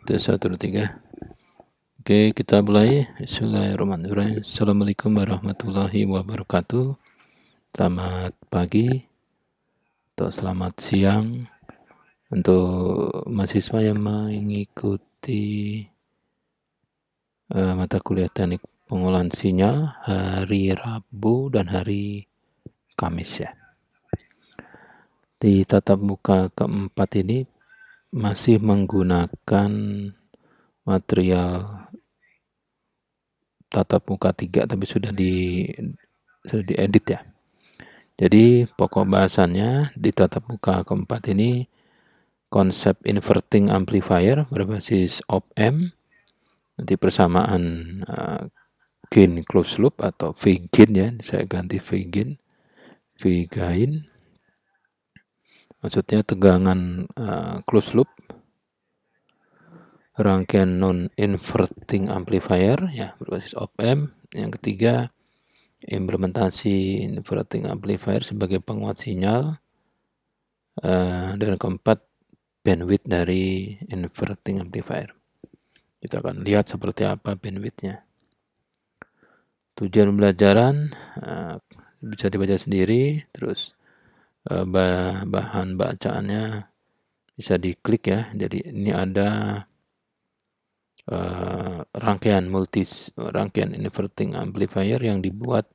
Tes 1, 2, 3. Oke, kita mulai. Bismillahirrahmanirrahim. Assalamualaikum warahmatullahi wabarakatuh. Selamat pagi atau selamat siang untuk mahasiswa yang mengikuti mata kuliah teknik pengolahan sinyal hari Rabu dan hari Kamis ya. Di tatap muka keempat ini masih menggunakan material tatap muka 3 tapi sudah diedit ya. Jadi pokok bahasannya di tatap muka keempat ini konsep inverting amplifier berbasis op-amp, nanti persamaan gain closed loop atau V-gain ya, saya ganti V-gain, maksudnya tegangan closed loop, rangkaian non-inverting amplifier ya berbasis op-amp, yang ketiga implementasi inverting amplifier sebagai penguat sinyal, dan keempat bandwidth dari inverting amplifier. Kita akan lihat seperti apa bandwidthnya. Tujuan pembelajaran bisa dibaca sendiri, terus bahan bacaannya bisa diklik ya. Jadi ini ada rangkaian inverting amplifier yang dibuat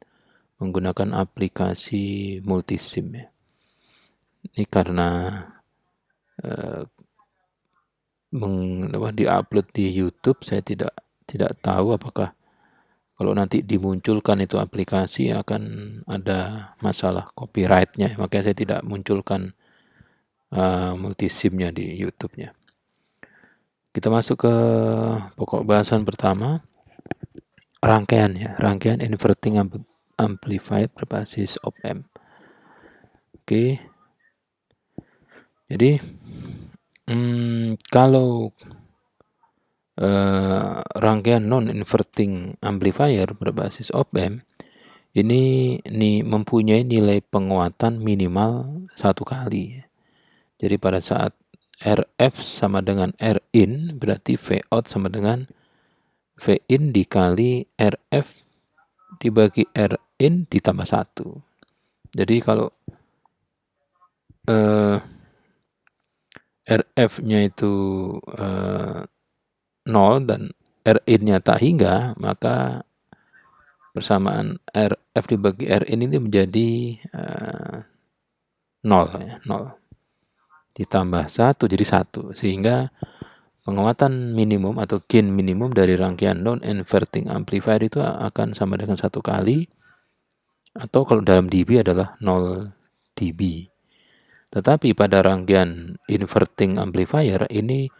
menggunakan aplikasi multisim ya. Ini karena diupload di YouTube, saya tidak tahu apakah kalau nanti dimunculkan itu aplikasi akan ada masalah copyright-nya, makanya saya tidak munculkan multisimnya di YouTube-nya. Kita masuk ke pokok bahasan pertama, rangkaian inverting amplifier berbasis op-amp. Oke. Jadi kalau rangkaian non-inverting amplifier berbasis op-amp ini mempunyai nilai penguatan minimal 1 kali. Jadi pada saat RF sama dengan Rin, berarti Vout sama dengan Vin dikali RF dibagi Rin ditambah 1. Jadi kalau RF-nya itu 0 dan Rin-nya tak hingga, maka persamaan RF dibagi Rin ini menjadi 0 ya, 0. Ditambah 1 jadi 1, sehingga penguatan minimum atau gain minimum dari rangkaian non-inverting amplifier itu akan sama dengan 1 kali, atau kalau dalam dB adalah 0 dB. Tetapi pada rangkaian inverting amplifier ini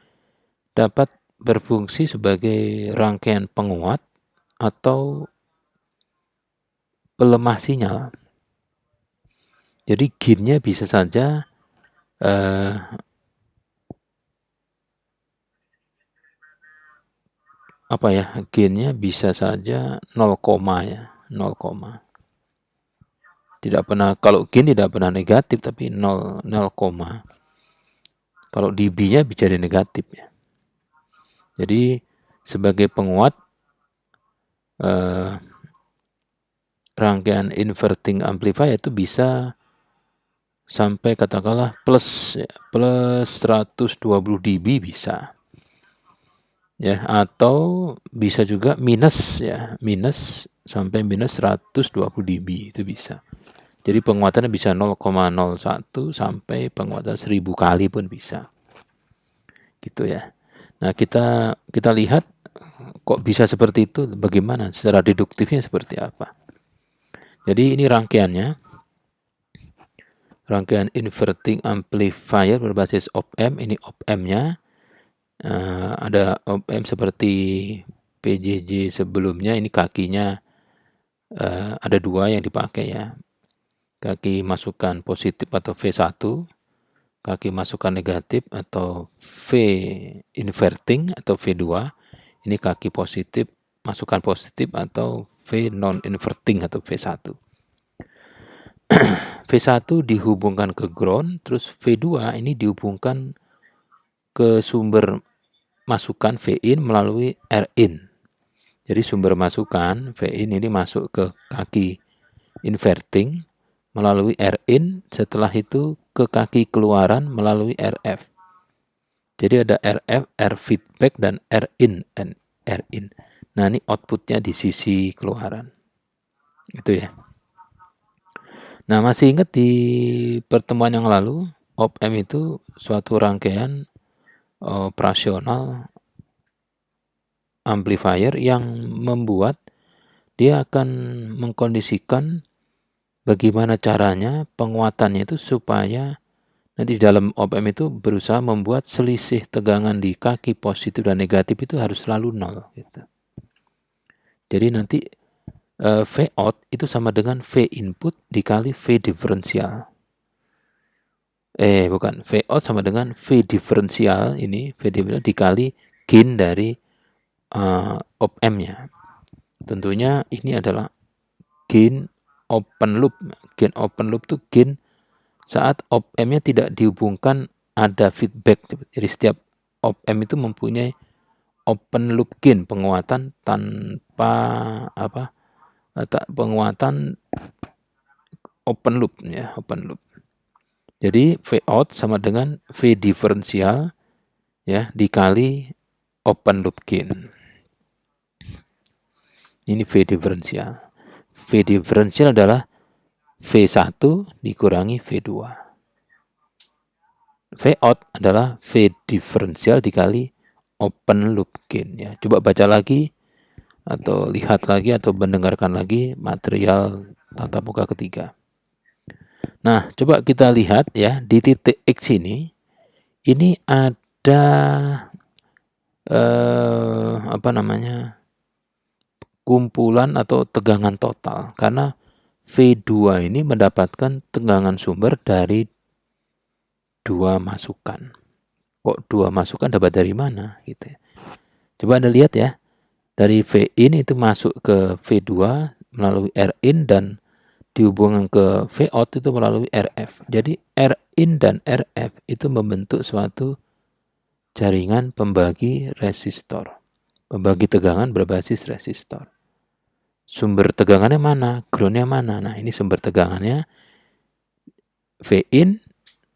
dapat berfungsi sebagai rangkaian penguat atau pelemah sinyal. Jadi gain-nya bisa saja gain-nya bisa saja 0, ya, 0. Tidak pernah, kalau gain tidak pernah negatif, tapi 0. Kalau dB-nya bisa jadi negatif ya. Jadi sebagai penguat rangkaian inverting amplifier itu bisa sampai katakanlah plus 120 dB bisa. Ya, atau bisa juga minus sampai minus 120 dB itu bisa. Jadi penguatannya bisa 0,01 sampai penguatan 1000 kali pun bisa. Gitu ya. Nah, kita lihat kok bisa seperti itu, bagaimana secara deduktifnya seperti apa. Jadi ini rangkaian inverting amplifier berbasis op-amp. Ini op-amp-nya. Ada op-amp seperti PJJ sebelumnya, ini kakinya ada 2 yang dipakai ya. Kaki masukan positif atau V1, kaki masukan negatif atau V inverting atau V2. Ini kaki positif, masukan positif atau V non-inverting atau V1. V1 dihubungkan ke ground, terus V2 ini dihubungkan ke sumber masukan V in melalui R in. Jadi sumber masukan V in ini masuk ke kaki inverting melalui R in, setelah itu ke kaki keluaran melalui RF. Jadi ada RF, R feedback, dan R in. Nah, ini outputnya di sisi keluaran. Itu ya. Nah, masih ingat di pertemuan yang lalu, op-amp itu suatu rangkaian operasional amplifier yang membuat dia akan mengkondisikan bagaimana caranya penguatannya itu supaya nanti di dalam op-amp itu berusaha membuat selisih tegangan di kaki positif dan negatif itu harus selalu 0. Gitu. Jadi nanti V out itu sama dengan V input dikali V diferensial. Bukan, V out sama dengan V diferensial, ini V diferensial dikali gain dari op-amp-nya. Tentunya ini adalah gain open loop. Gain open loop itu gain saat op-amp-nya tidak dihubungkan ada feedback. Jadi setiap op-amp itu mempunyai open loop gain, penguatan tanpa penguatan open loop ya, open loop. Jadi V out sama dengan V diferensial ya dikali open loop gain. Ini V diferensial. V diferensial adalah V1 dikurangi V2. V out adalah V diferensial dikali open loop gain ya. Coba baca lagi atau lihat lagi atau mendengarkan lagi material tatap muka ketiga. Nah, coba kita lihat ya di titik X ini ada kumpulan atau tegangan total karena V2 ini mendapatkan tegangan sumber dari 2 masukan. Kok 2 masukan dapat dari mana gitu. Coba Anda lihat ya. Dari V in itu masuk ke V2 melalui R in dan dihubungkan ke V out itu melalui RF. Jadi R in dan RF itu membentuk suatu jaringan pembagi resistor. Pembagi tegangan berbasis resistor. Sumber tegangannya mana? Groundnya mana? Nah, ini sumber tegangannya V in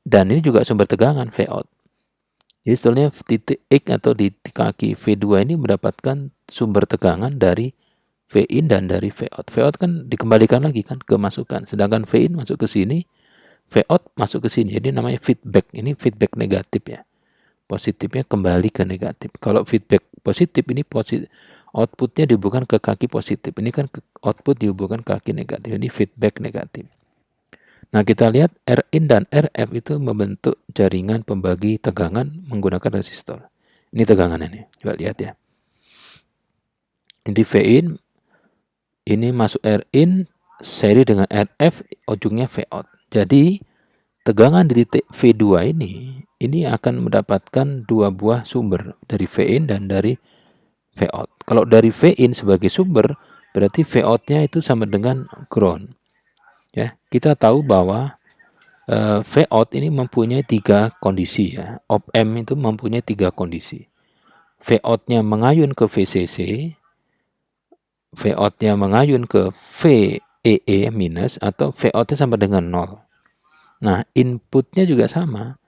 dan ini juga sumber tegangan V out. Jadi sebetulnya titik X atau di kaki V2 ini mendapatkan sumber tegangan dari V in dan dari V out. V out kan dikembalikan lagi kan ke masukan. Sedangkan V in masuk ke sini, V out masuk ke sini. Jadi namanya feedback. Ini feedback negatif ya. Positifnya kembali ke negatif. Kalau feedback positif ini outputnya dihubungkan ke kaki positif. Ini kan output dihubungkan ke kaki negatif. Ini feedback negatif. Nah, kita lihat R in dan RF itu membentuk jaringan pembagi tegangan menggunakan resistor. Ini tegangannya nih. Coba lihat ya. Ini V in, ini masuk R in, seri dengan RF, ujungnya V out. Jadi, tegangan di titik V2 ini akan mendapatkan 2 buah sumber, dari V in dan dari V out. Kalau dari V in sebagai sumber, berarti V out-nya itu sama dengan ground. Ya, kita tahu bahwa V out ini mempunyai 3 kondisi ya. Op-amp itu mempunyai 3 kondisi. V out-nya mengayun ke VCC, V out-nya mengayun ke VEE minus, atau V out-nya sama dengan 0. Nah, inputnya juga sama.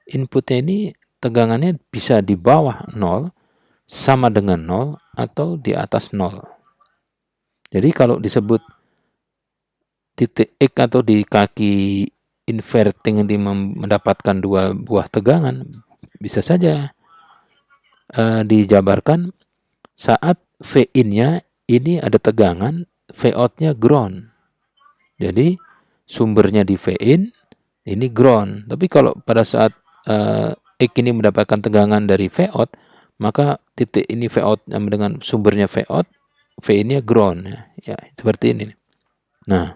Inputnya ini tegangannya bisa di bawah 0, sama dengan 0, atau di atas 0. Jadi kalau disebut titik X atau di kaki inverting ini mendapatkan 2 buah tegangan, bisa saja dijabarkan saat V in-nya ini ada tegangan, V out-nya ground. Jadi sumbernya di V in, ini ground. Tapi kalau pada saat X ini mendapatkan tegangan dari V out, maka titik ini V out dengan sumbernya V out, V in-nya ground. Ya, seperti ini. Nah,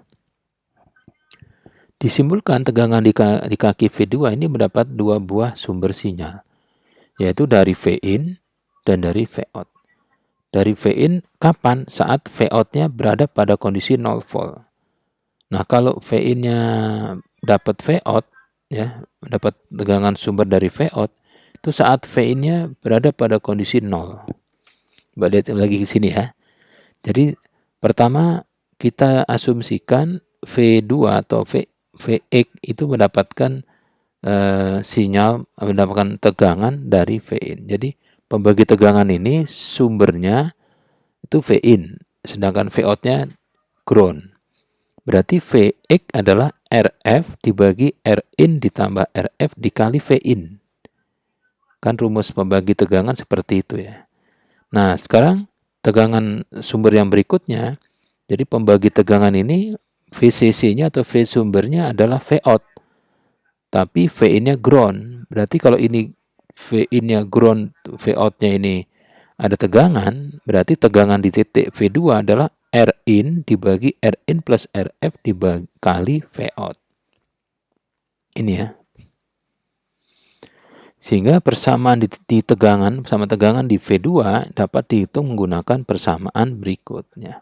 disimpulkan tegangan di kaki V2 ini mendapat 2 buah sumber sinyal, yaitu dari V in dan dari V out. Dari V in kapan? Saat V out-nya berada pada kondisi 0 volt. Nah, kalau V in-nya dapat V out, ya, dapat tegangan sumber dari V out, itu saat V-in-nya berada pada kondisi 0. Coba lihat lagi ke sini ya. Jadi pertama kita asumsikan V2 atau Vx itu mendapatkan sinyal, mendapatkan tegangan dari V-in. Jadi pembagi tegangan ini sumbernya itu V-in, sedangkan V-out-nya ground. Berarti Vx adalah Rf dibagi Rin ditambah Rf dikali Vin. Kan rumus pembagi tegangan seperti itu ya. Nah, sekarang tegangan sumber yang berikutnya, jadi pembagi tegangan ini VCC-nya atau V sumbernya adalah Vout. Tapi Vin-nya ground. Berarti kalau ini Vin-nya ground, Vout-nya ini ada tegangan, berarti tegangan di titik V2 adalah Rin dibagi Rin plus Rf dikali Vout. Ini ya. Sehingga persamaan di tegangan, bersama tegangan di V2 dapat dihitung menggunakan persamaan berikutnya.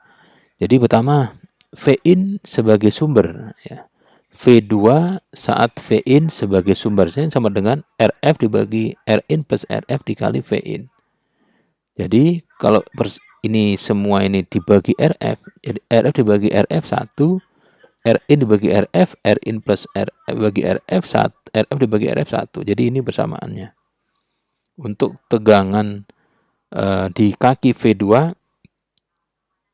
Jadi pertama, Vin sebagai sumber. Ya. V2 saat Vin sebagai sumber sama dengan Rf dibagi Rin plus Rf dikali Vin. Jadi kalau ini semua ini dibagi Rf, Rf dibagi Rf 1, Rin dibagi Rf, Rin plus R bagi Rf 1, Rf dibagi Rf 1. Jadi ini persamaannya. Untuk tegangan di kaki V2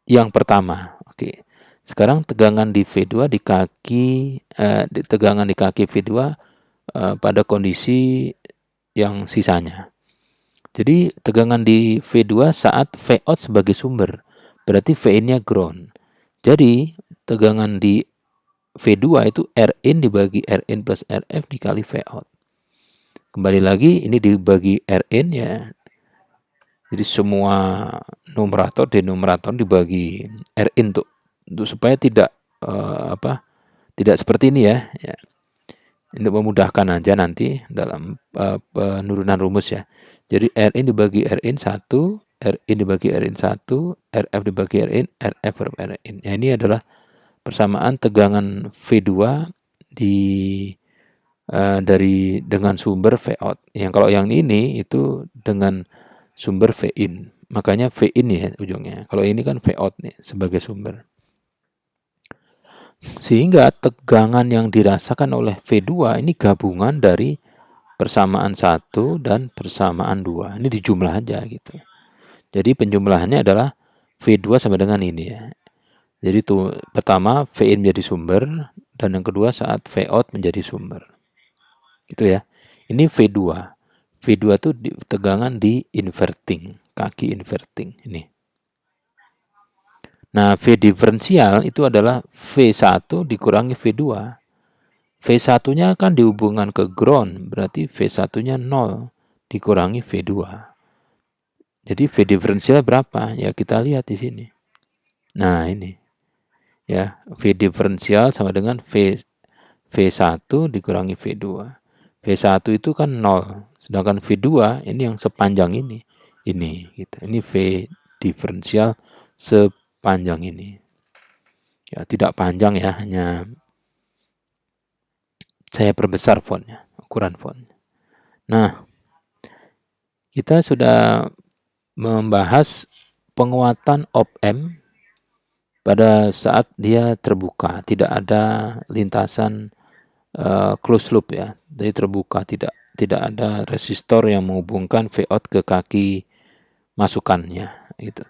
yang pertama. Oke. Sekarang tegangan di V2 di kaki tegangan di kaki V2 pada kondisi yang sisanya. Jadi tegangan di V2 saat Vout sebagai sumber, berarti Vin-nya ground. Jadi tegangan di V2 itu Rin dibagi Rin plus Rf dikali Vout. Kembali lagi ini dibagi Rin ya. Jadi semua numerator denominator dibagi Rin untuk supaya tidak tidak seperti ini ya. Untuk memudahkan aja nanti dalam penurunan rumus ya. Jadi Rin dibagi Rin 1, Rin dibagi Rin 1, Rf dibagi Rin, Rf per Rin. Ya, ini adalah persamaan tegangan V2 dari dengan sumber Vout. Yang kalau yang ini itu dengan sumber Vin. Makanya Vin ya ujungnya. Kalau ini kan Vout nih sebagai sumber. Sehingga tegangan yang dirasakan oleh V2 ini gabungan dari persamaan 1 dan persamaan 2. Ini dijumlah aja gitu. Jadi penjumlahannya adalah V2 sama dengan ini ya. Jadi itu pertama Vin menjadi sumber dan yang kedua saat Vout menjadi sumber. Gitu ya. Ini V2. V2 itu tegangan di inverting, kaki inverting ini. Nah, V diferensial itu adalah V1 dikurangi V2. V1-nya kan dihubungkan ke ground, berarti V1-nya 0 dikurangi V2. Jadi V diferensial berapa? Ya kita lihat di sini. Nah, ini. Ya, V diferensial sama dengan V1 dikurangi V2. V1 itu kan 0, sedangkan V2 ini yang sepanjang ini. Ini gitu. Ini V diferensial sepanjang ini. Ya, tidak panjang ya, hanya saya perbesar fontnya, ukuran font. Nah, kita sudah membahas penguatan op-amp pada saat dia terbuka, tidak ada lintasan close loop ya, jadi terbuka, tidak ada resistor yang menghubungkan Vout ke kaki masukannya gitu.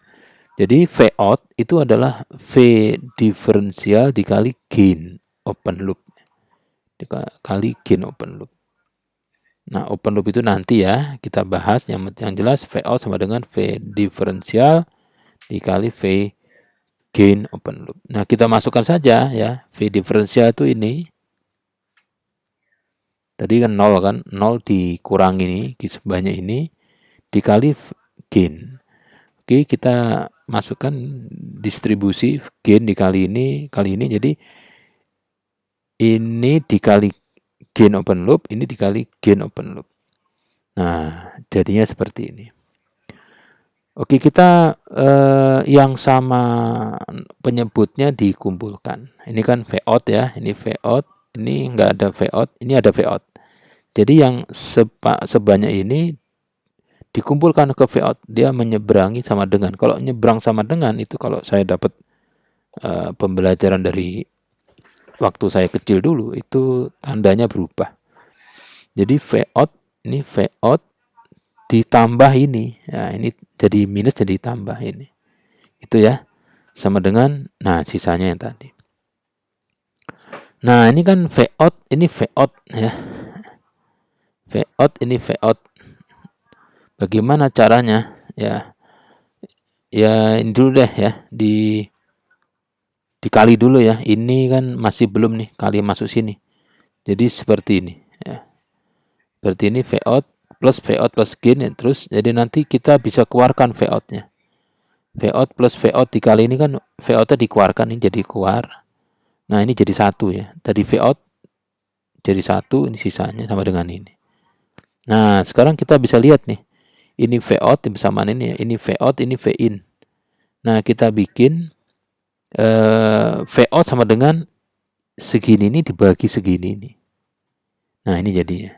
Jadi Vout itu adalah V diferensial dikali gain open loop, dikali gain open loop. Nah, open loop itu nanti ya kita bahas, yang jelas Vout sama dengan V diferensial dikali V gain open loop. Nah, kita masukkan saja ya, V diferensial itu ini. Tadi kan 0 kan, 0 dikurangi ini, sebanyak ini, dikali gain. Oke, kita masukkan distribusi gain dikali ini, kali ini, jadi ini dikali gain open loop, ini dikali gain open loop. Nah, jadinya seperti ini. Oke, kita yang sama penyebutnya dikumpulkan. Ini kan Vout ya, ini Vout, ini enggak ada Vout, ini ada Vout. Jadi yang sebanyak ini dikumpulkan ke V out, dia menyeberangi sama dengan. Kalau nyebrang sama dengan itu, kalau saya dapat pembelajaran dari waktu saya kecil dulu, itu tandanya berubah. Jadi V out, ini V out ditambah ini. Ya, ini jadi minus jadi tambah ini. Itu ya. Sama dengan, nah sisanya yang tadi. Nah, ini kan V out, ini V out ya. V out, ini V out. Bagaimana caranya? Ya, ini dulu deh ya, dikali dulu ya. Ini kan masih belum nih, kali masuk sini. Jadi seperti ini ya. Seperti ini V out plus gain ya. Terus jadi nanti kita bisa keluarkan V out-nya. V out plus V out dikali ini kan V out-nya dikeluarkan, ini jadi keluar. Nah, ini jadi 1 ya. Tadi V out jadi 1, ini sisanya sama dengan ini. Nah, sekarang kita bisa lihat nih. Ini V out bersamaan ini ya. Ini V out, ini V in. Nah, kita bikin V out sama dengan segini ini dibagi segini ini. Nah, ini jadinya.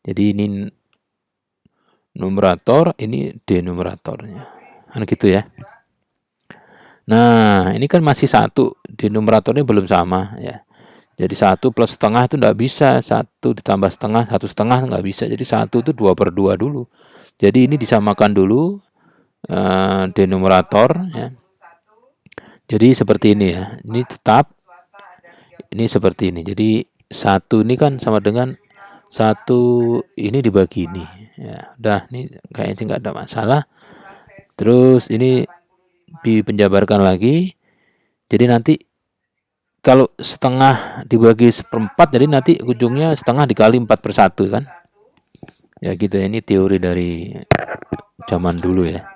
Jadi ini numerator, ini denumeratornya. Kan gitu ya. Nah, ini kan masih 1. Denumeratornya belum sama ya. Jadi 1 plus setengah itu enggak bisa. 1 ditambah setengah, 1/2 enggak bisa. Jadi 1 itu 2/2 dulu. Jadi ini disamakan dulu denumerator ya. Jadi seperti ini ya. Ini tetap. Ini seperti ini. Jadi 1 ini kan sama dengan 1 ini dibagi ini. Ya, udah ini kayaknya enggak ada masalah. Terus ini dipenjabarkan lagi. Jadi nanti kalau setengah dibagi 1/4, jadi nanti ujungnya setengah dikali 4/1 kan. Ya gitu ya, ini teori dari zaman dulu ya.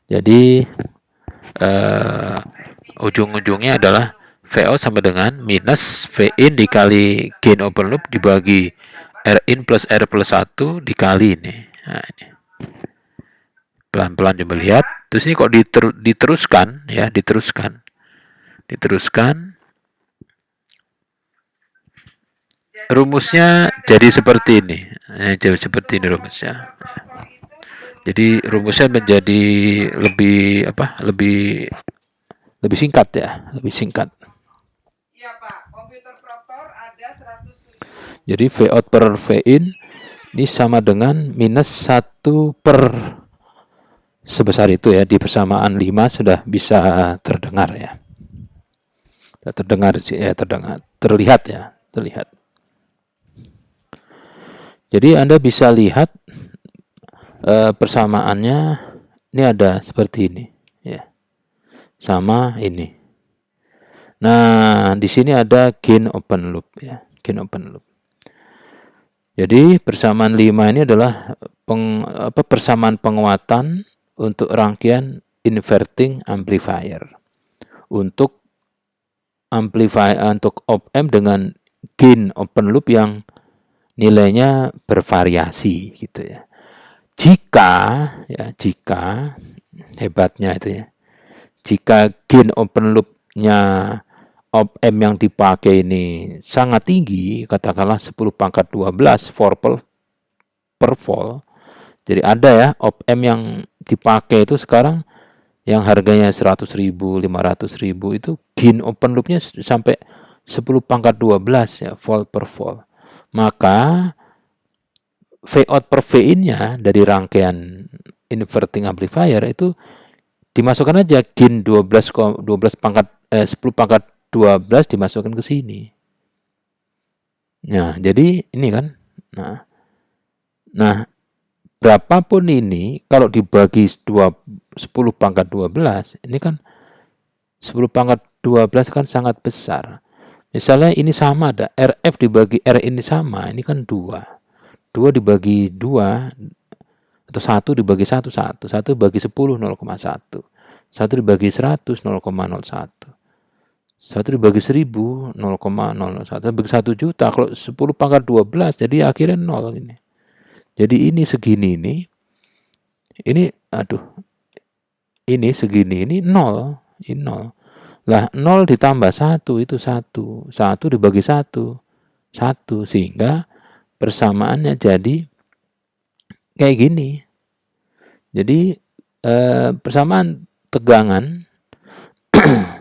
Jadi ujung-ujungnya adalah V out sama dengan minus V in dikali gain open loop dibagi R in plus R plus 1 dikali ini. Nah, ini. Pelan-pelan coba lihat. Terus ini kok diteruskan ya, diteruskan. Rumusnya jadi seperti ini. Jadi seperti ini rumusnya. Jadi rumusnya menjadi lebih lebih singkat ya, lebih singkat. Iya, Pak. Komputer Proctor ada 107. Jadi V out per V in ini sama dengan minus 1 per sebesar itu ya. Di persamaan 5 sudah bisa terdengar ya. Terlihat ya, terlihat. Jadi Anda bisa lihat persamaannya ini ada seperti ini ya. Sama ini. Nah, di sini ada gain open loop ya, gain open loop. Jadi persamaan 5 ini adalah persamaan penguatan untuk rangkaian inverting amplifier. Untuk op-amp dengan gain open loop yang nilainya bervariasi gitu ya. Jika hebatnya itu ya. Jika gain open loop-nya op-amp yang dipakai ini sangat tinggi, katakanlah 10⁻12 volt per volt. Jadi ada ya op-amp yang dipakai itu sekarang yang harganya 100.000, 500.000 itu gain open loop-nya sampai 10⁻12 ya volt per volt. Maka V out per V in-nya dari rangkaian inverting amplifier itu dimasukkan aja gain 10⁻12 dimasukkan ke sini. Nah, jadi ini kan. Nah, berapapun ini kalau dibagi 10⁻12 ini kan 10⁻12 kan sangat besar. Misalnya ini sama ada RF dibagi R ini sama, ini kan 2. 2 dibagi 2 atau 1 dibagi 1 1. 1 dibagi 10 0,1. 1 dibagi 100 0,01. 1 dibagi 1000 0,001. Dibagi 1 juta kalau 10⁻12 jadi akhirnya 0 ini. Jadi ini segini ini ini segini ini 0, ini 0. Lah 0 ditambah 1 itu 1. 1 dibagi 1 1 sehingga persamaannya jadi kayak gini. Jadi persamaan tegangan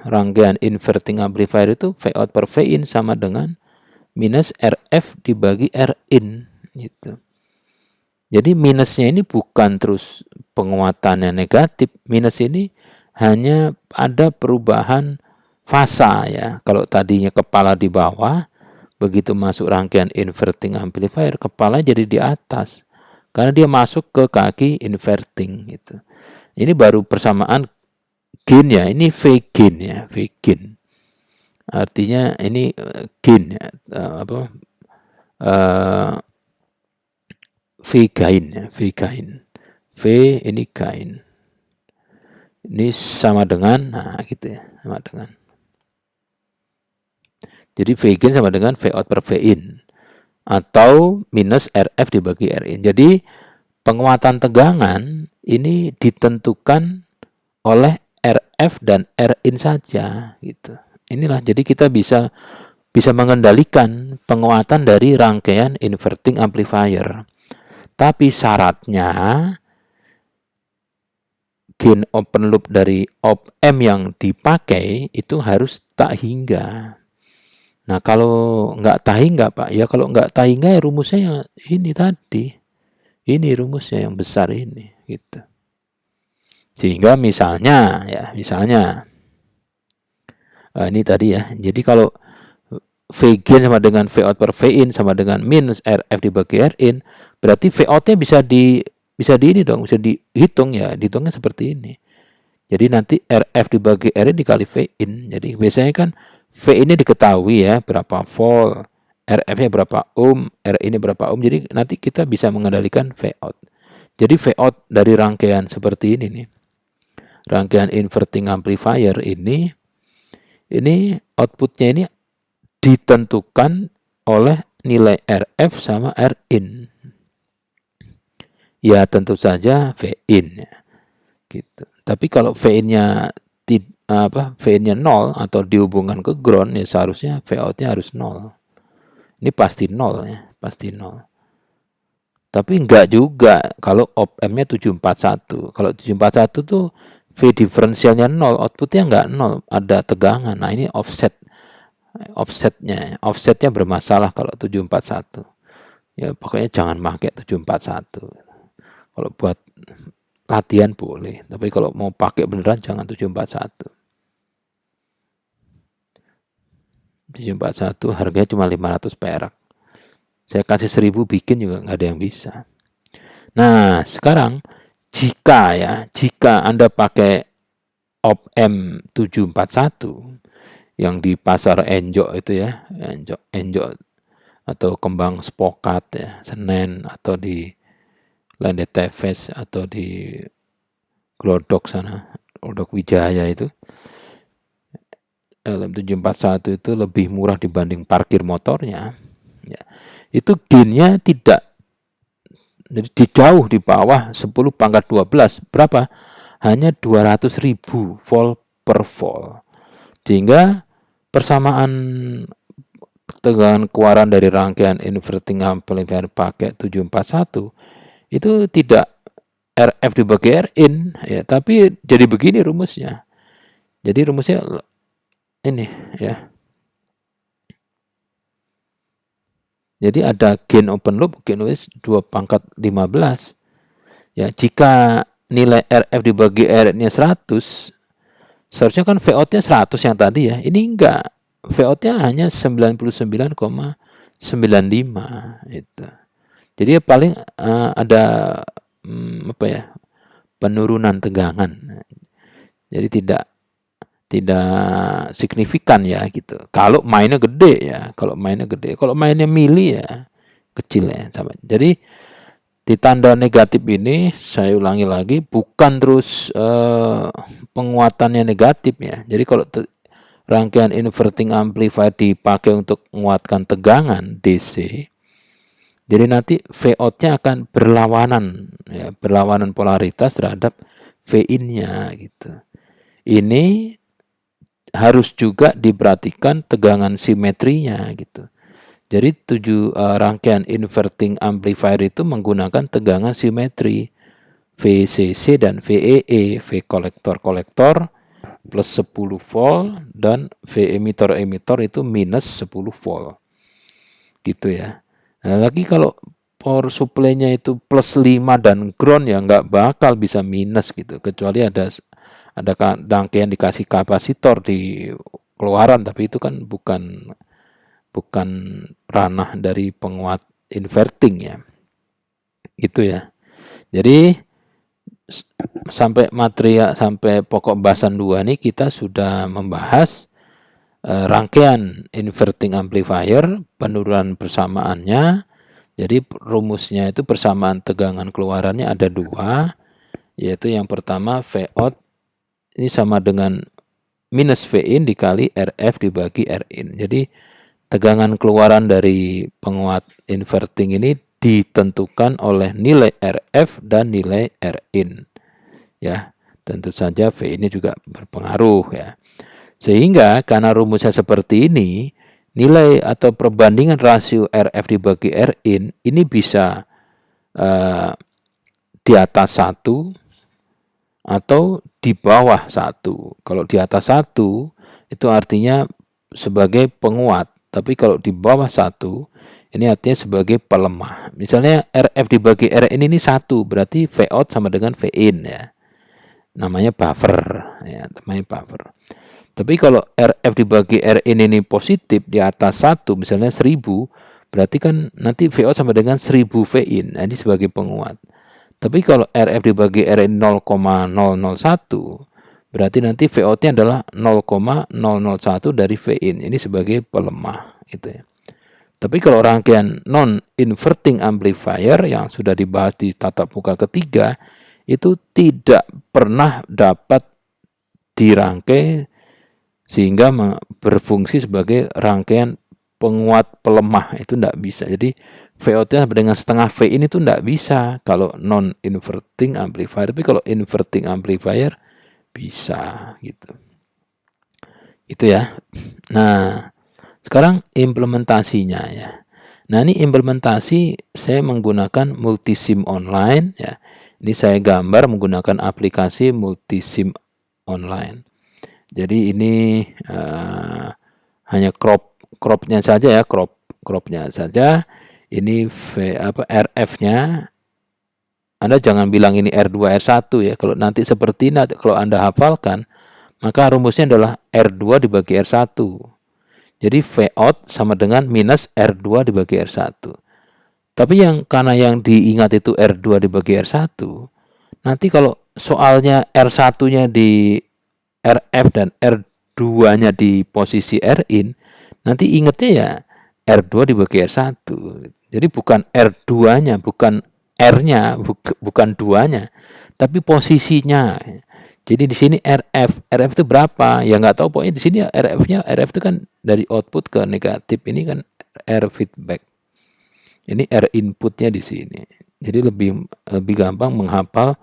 rangkaian inverting amplifier itu V out per V in sama dengan minus RF dibagi R in gitu. Jadi minusnya ini bukan terus penguatannya negatif, minus ini hanya ada perubahan fasa ya. Kalau tadinya kepala di bawah, begitu masuk rangkaian inverting amplifier, kepala jadi di atas. Karena dia masuk ke kaki inverting gitu. Ini baru persamaan gain ya, ini V gain ya, V gain. Artinya ini gain ya, V gain ya, V gain. V ini gain. Ini sama dengan, nah gitu ya, sama dengan. Jadi V gain sama dengan V out per V in. Atau minus RF dibagi R in. Jadi penguatan tegangan ini ditentukan oleh RF dan R in saja gitu. Inilah jadi kita bisa mengendalikan penguatan dari rangkaian inverting amplifier. Tapi syaratnya gain open loop dari op-amp yang dipakai itu harus tak hingga. Nah kalau nggak tak hingga Pak, ya kalau nggak tak hingga ya rumusnya ini tadi. Ini rumusnya yang besar ini gitu. Sehingga misalnya ini tadi ya. Jadi kalau V gain sama dengan V out per V in sama dengan minus RF dibagi R in, berarti V out-nya bisa ini dong, bisa dihitung ya, dihitungnya seperti ini. Jadi nanti RF dibagi R in dikali V in. Jadi biasanya kan V ini diketahui ya, berapa volt, RF-nya berapa ohm, R ini berapa ohm. Jadi nanti kita bisa mengendalikan V out. Jadi V out dari rangkaian seperti ini nih. Rangkaian inverting amplifier ini outputnya ini ditentukan oleh nilai RF sama R in. Ya tentu saja V in ya. Gitu. Tapi kalau V in-nya V in-nya 0 atau dihubungkan ke ground ya seharusnya V out-nya harus 0. Ini pasti 0 ya, pasti 0. Tapi enggak juga kalau op-amp-nya 741. Kalau 741 tuh V diferensialnya 0, outputnya enggak 0, ada tegangan. Nah ini offsetnya bermasalah kalau 741. Ya pokoknya jangan pakai 741. Kalau buat latihan boleh, tapi kalau mau pakai beneran jangan 741. 741 harganya cuma 500 perak. Saya kasih 1000 bikin juga nggak ada yang bisa. Nah sekarang jika Anda pakai op-amp 741 yang di pasar Enjok itu ya, Enjok atau Kembang Spokat ya, Senen atau di Lende Teves atau di Glodok sana, Glodok Wijaya itu. LM741 itu lebih murah dibanding parkir motornya. Ya. Itu gainnya tidak, jadi jauh di bawah 10 pangkat 12. Berapa? Hanya 200.000 volt per volt. Sehingga persamaan tegangan keluaran dari rangkaian inverting amplifier pakai 741 itu tidak RF dibagi R in ya, tapi jadi begini rumusnya. Jadi rumusnya ini ya. Jadi ada gain open loop, gain noise 2 pangkat 15. Ya, jika nilai RF dibagi R-nya 100, seharusnya kan V-out-nya 100 yang tadi ya. Ini enggak. V-out-nya hanya 99,95 itu. Jadi paling ada penurunan tegangan. Jadi tidak signifikan ya gitu. Kalau mainnya gede ya, kalau mainnya mili ya kecil ya sama. Jadi di tanda negatif ini saya ulangi lagi bukan terus penguatannya negatif ya. Jadi kalau rangkaian inverting amplifier dipakai untuk menguatkan tegangan DC, jadi nanti V out-nya akan berlawanan ya, berlawanan polaritas terhadap V in-nya gitu. Ini harus juga diperhatikan tegangan simetrinya gitu. Jadi rangkaian inverting amplifier itu menggunakan tegangan simetri VCC dan VEE, V kolektor-kolektor plus 10 volt dan V emitor-emitor itu minus 10 volt. Gitu ya. Nah, lagi kalau power supply-nya itu plus 5 dan ground ya nggak bakal bisa minus gitu, kecuali ada rangkaian dikasih kapasitor di keluaran, tapi itu kan bukan ranah dari penguat inverting ya. Gitu ya. Jadi sampai pokok bahasan 2 ini kita sudah membahas rangkaian inverting amplifier, penurunan persamaannya. Jadi rumusnya itu persamaan tegangan keluarannya ada 2, yaitu yang pertama V out ini sama dengan minus V in dikali RF dibagi R in. Jadi tegangan keluaran dari penguat inverting ini ditentukan oleh nilai RF dan nilai R in. Ya, tentu saja V ini juga berpengaruh ya. Sehingga karena rumusnya seperti ini, nilai atau perbandingan rasio RF dibagi R in ini bisa di atas 1 atau di bawah 1. Kalau di atas 1 itu artinya sebagai penguat, tapi kalau di bawah 1 ini artinya sebagai pelemah. Misalnya RF dibagi R in ini 1, berarti V out sama dengan V in ya. Namanya buffer ya, namanya buffer. Tapi kalau RF dibagi R in ini positif di atas 1, misalnya 1000, berarti kan nanti V out sama dengan 1000 V in. Nah, ini sebagai penguat. Tapi kalau RF dibagi R in 0,001, berarti nanti V out-nya adalah 0,001 dari V in. Ini sebagai pelemah gitu ya. Tapi kalau rangkaian non-inverting amplifier yang sudah dibahas di tatap muka ketiga, itu tidak pernah dapat dirangkai sehingga berfungsi sebagai rangkaian penguat pelemah, itu tidak bisa. Jadi V out-nya dengan setengah V in itu tidak bisa kalau non-inverting amplifier. Tapi kalau inverting amplifier bisa gitu. Itu ya. Nah, sekarang implementasinya ya. Nah, ini implementasi saya menggunakan multisim online ya. Ini saya gambar menggunakan aplikasi multisim online. Jadi ini hanya cropnya saja ya, cropnya saja. Ini RF-nya. Anda jangan bilang ini R2 R1 ya. Kalau nanti seperti ini, kalau Anda hafalkan, maka rumusnya adalah R2 dibagi R1. Jadi V out sama dengan minus R2 dibagi R1. Tapi karena yang diingat itu R2 dibagi R1, nanti kalau soalnya R1-nya di RF dan R2-nya di posisi R in, nanti ingatnya ya R2 dibagi R1. Jadi bukan R2-nya, bukan R-nya, bukan 2-nya, tapi posisinya. Jadi di sini RF itu berapa? Ya nggak tahu, pokoknya di sini RF itu kan dari output ke negatif. Ini kan R feedback. Ini R inputnya di sini. Jadi lebih gampang menghafal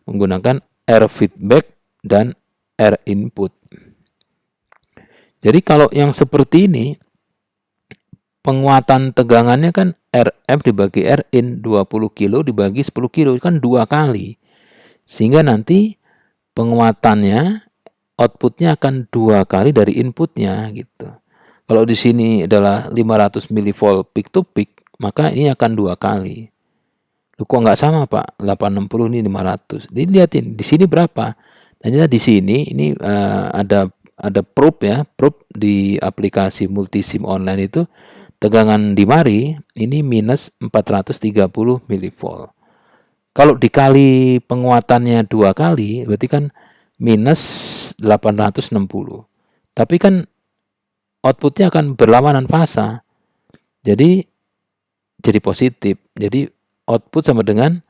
menggunakan R feedback dan R input. Jadi kalau yang seperti ini, penguatan tegangannya kan RF dibagi R in 20 kilo dibagi 10 kilo kan 2 kali. Sehingga nanti penguatannya outputnya akan 2 kali dari inputnya gitu. Kalau di sini adalah 500 mV peak to peak, maka ini akan 2 kali. Kok nggak sama Pak? 860 ini 500. Jadi lihatin di sini berapa? Ternyata di sini ini ada probe ya, probe di aplikasi multisim online itu tegangan di mari ini minus 430 mV. Kalau dikali penguatannya 2 kali, berarti kan minus 860. Tapi kan outputnya akan berlawanan fasa. Jadi positif. Jadi output sama dengan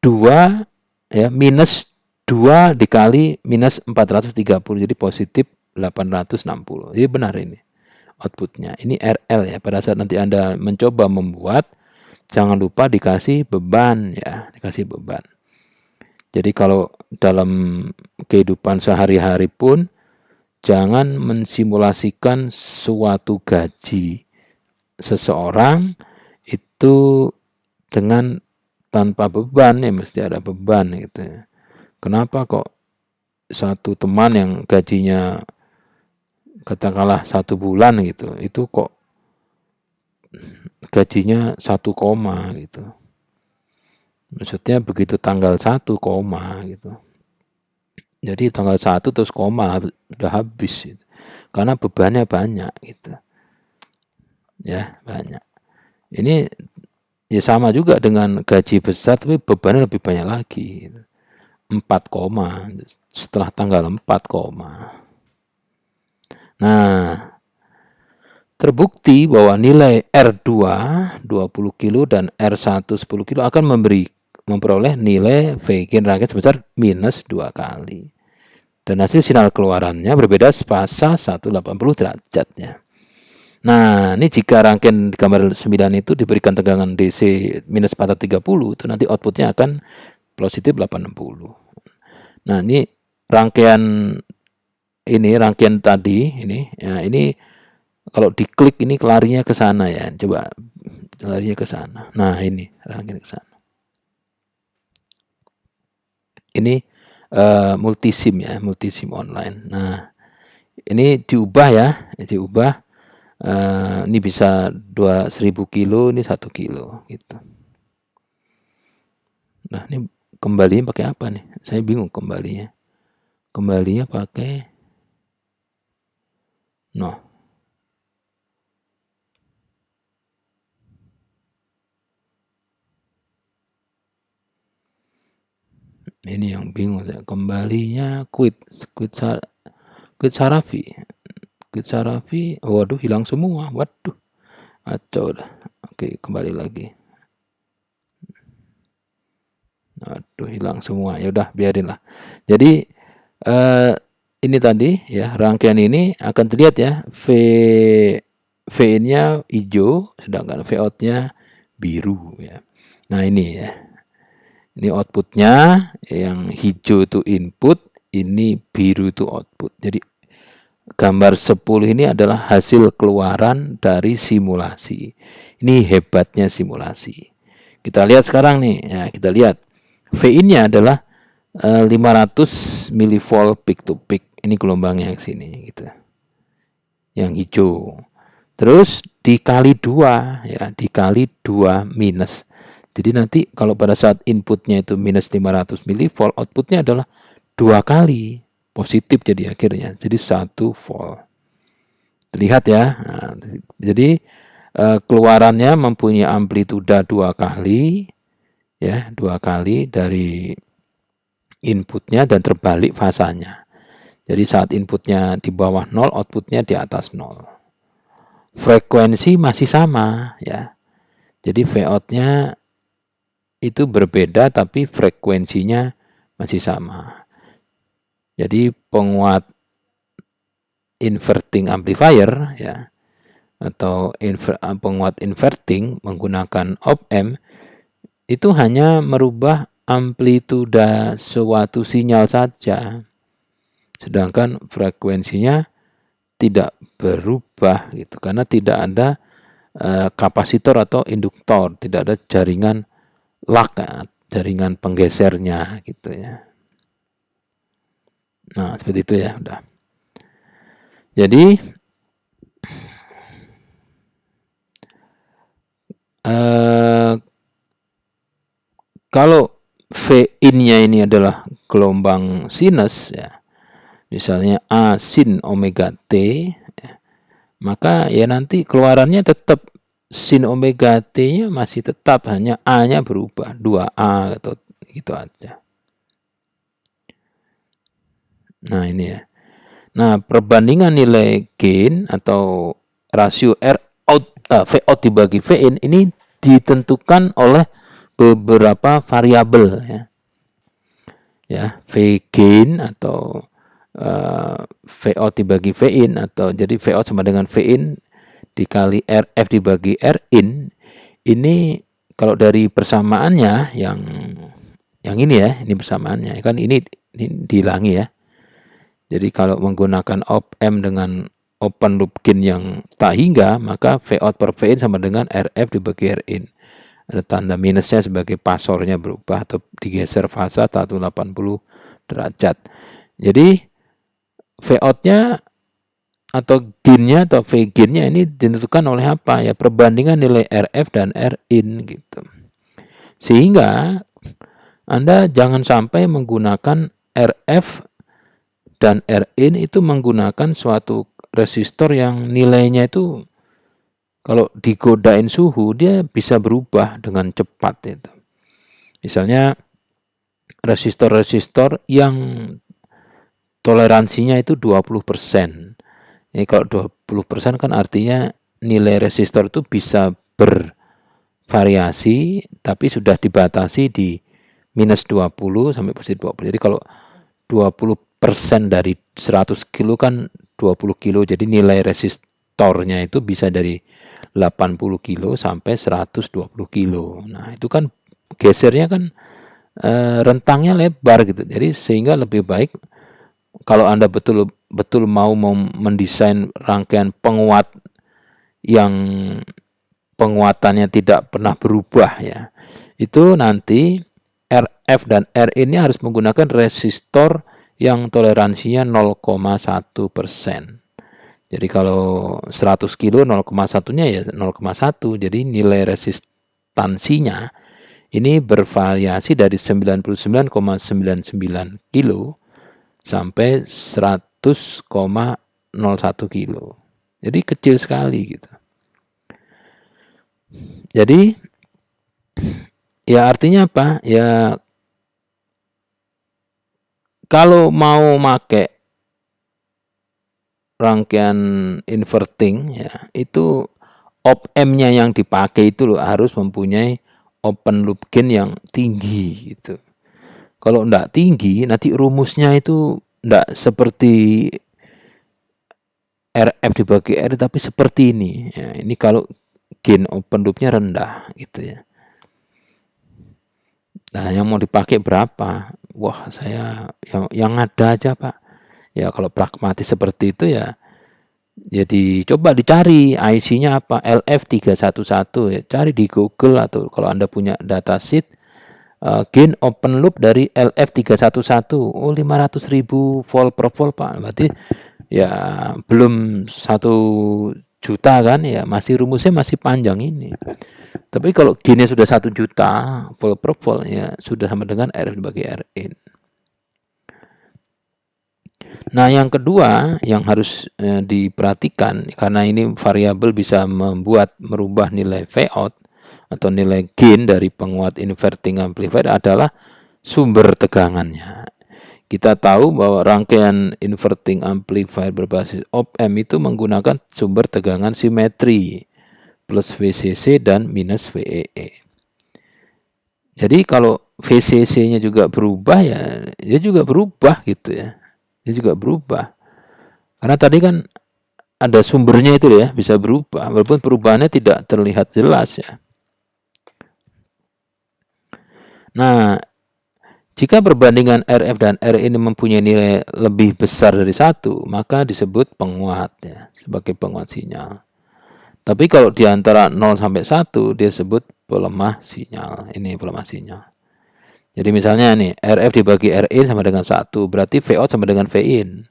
2 ya, minus 2 dikali minus 430. Jadi positif 860. Jadi benar ini outputnya. Ini RL ya. Pada saat nanti Anda mencoba membuat, jangan lupa dikasih beban ya, dikasih beban. Jadi kalau dalam kehidupan sehari-hari pun jangan mensimulasikan suatu gaji seseorang itu dengan tanpa beban, ya mesti ada beban gitu ya. Kenapa kok satu teman yang gajinya katakanlah 1 bulan gitu, itu kok gajinya 1 koma gitu. Maksudnya begitu tanggal 1 koma gitu. Jadi tanggal 1 terus koma udah habis gitu. Karena bebannya banyak gitu. Ya, banyak. Ini ya sama juga dengan gaji besar tapi bebannya lebih banyak lagi gitu. 4 koma setelah tanggal 4 koma. Nah, terbukti bahwa nilai R2 20 kilo dan R1 10 kilo akan memperoleh nilai V gain rangkaian sebesar minus 2 kali. Dan hasil sinyal keluarannya berbeda fasa 180 derajatnya. Nah, ini jika rangkaian gambar 9 itu diberikan tegangan DC minus 430, itu nanti outputnya akan positif 860. Nah, ini rangkaian tadi ini, ya ini kalau diklik ini larinya ke sana ya. Coba larinya ke sana. Nah, ini rangkaian ke sana. Ini multisim ya, multisim online. Nah, ini diubah ya, diubah. Ini bisa 1000 kilo, ini 1 kilo gitu. Nah, ini kembalinya pakai apa nih? Saya bingung kembalinya. Kembalinya pakai ini yang bingung saya. Kembalinya quit Sarafi. Quit Sarafi, waduh hilang semua. Waduh. Acau dah. Oke, kembali lagi. Aduh, hilang semua. Ya udah, biarin lah. Jadi ini tadi ya, rangkaian ini akan terlihat ya, V-in-nya hijau sedangkan V-out-nya biru ya. Nah, ini ya. Ini outputnya, yang hijau itu input, ini biru itu output. Jadi gambar 10 ini adalah hasil keluaran dari simulasi. Ini hebatnya simulasi. Kita lihat sekarang nih, ya kita lihat V-in-nya adalah 500 mV peak to peak. Ini gelombangnya yang sini gitu. Yang hijau. Terus dikali 2 ya, dikali 2 minus. Jadi nanti kalau pada saat inputnya itu minus 500 mV, outputnya adalah 2 kali positif jadi akhirnya. Jadi 1 volt. Terlihat ya. Nah, jadi keluarannya mempunyai amplituda 2 kali ya, 2 kali dari inputnya dan terbalik fasanya. Jadi saat inputnya di bawah 0, outputnya di atas 0. Frekuensi masih sama ya. Jadi V-out-nya itu berbeda tapi frekuensinya masih sama. Jadi penguat inverting amplifier ya, atau penguat inverting menggunakan op-amp itu hanya merubah amplituda suatu sinyal saja. Sedangkan frekuensinya tidak berubah gitu, karena tidak ada kapasitor atau induktor, tidak ada jaringan lock, jaringan penggesernya gitu ya. Nah, seperti itu ya, udah. Jadi kalau V-in-nya ini adalah gelombang sinus ya, misalnya A sin omega T, ya, maka ya nanti keluarannya tetap sin omega T-nya masih tetap, hanya A-nya berubah, 2A atau gitu aja. Nah, ini ya. Nah, perbandingan nilai gain atau rasio V-out dibagi V-in ini ditentukan oleh beberapa variabel ya. Ya, V gain atau V-out dibagi V-in, atau jadi V-out sama dengan V-in dikali RF dibagi R-in. Ini kalau dari persamaannya yang ini ya, ini persamaannya kan ini dihilangi ya. Jadi kalau menggunakan op-amp dengan open loop gain yang tak hingga, maka V out per V in sama dengan RF dibagi R in. Ada tanda minusnya sebagai pasornya berubah atau digeser fasa 180 derajat. Jadi V out-nya atau gain-nya atau V gain-nya ini ditentukan oleh apa? Ya perbandingan nilai RF dan R in gitu. Sehingga Anda jangan sampai menggunakan RF dan R in itu menggunakan suatu resistor yang nilainya itu kalau digodain suhu dia bisa berubah dengan cepat itu. Misalnya resistor-resistor yang toleransinya itu 20%. Jadi kalau 20% kan artinya nilai resistor itu bisa bervariasi tapi sudah dibatasi di minus 20 sampai positif 20. Jadi kalau 20% dari 100 kilo kan 20 kilo. Jadi nilai resistornya itu bisa dari 80 kilo sampai 120 kilo. Nah, itu kan gesernya kan rentangnya lebar gitu. Jadi sehingga lebih baik kalau Anda betul-betul mau mendesain rangkaian penguat yang penguatannya tidak pernah berubah ya. Itu nanti RF dan R ini harus menggunakan resistor yang toleransinya 0,1%. Jadi kalau 100 kilo 0,1-nya ya 0,1. Jadi nilai resistansinya ini bervariasi dari 99,99 kilo sampai 100,01 kilo. Jadi kecil sekali gitu. Jadi ya artinya apa? Ya kalau mau pakai rangkaian inverting ya itu op-amp-nya yang dipakai itu loh harus mempunyai open loop gain yang tinggi gitu. Kalau enggak tinggi nanti rumusnya itu enggak seperti RF dibagi R tapi seperti ini ya, ini kalau gain open loop-nya rendah gitu ya. Nah yang mau dipakai berapa? Wah saya yang ada aja Pak. Ya kalau pragmatis seperti itu ya jadi coba dicari IC-nya apa LF311 ya, cari di Google atau kalau Anda punya datasheet gain open loop dari LF311 oh 500.000 volt per volt Pak. Berarti ya belum 1 juta kan ya masih rumusnya masih panjang ini. Tapi kalau gainnya sudah 1 juta volt per volt ya sudah sama dengan RF dibagi R in. Nah, yang kedua yang harus diperhatikan karena ini variabel bisa merubah nilai V out atau nilai gain dari penguat inverting amplifier adalah sumber tegangannya. Kita tahu bahwa rangkaian inverting amplifier berbasis op-amp itu menggunakan sumber tegangan simetri plus VCC dan minus VEE. Jadi kalau VCC-nya juga berubah ya, dia juga berubah gitu ya. Dia juga berubah. Karena tadi kan ada sumbernya itu ya, bisa berubah. Walaupun perubahannya tidak terlihat jelas ya. Nah, jika perbandingan RF dan R ini mempunyai nilai lebih besar dari 1, maka disebut penguat ya, sebagai penguat sinyal. Tapi kalau di antara 0 sampai 1, dia sebut pelemah sinyal. Ini pelemah sinyal. Jadi misalnya nih, RF dibagi RIN sama dengan 1, berarti V out sama dengan V in.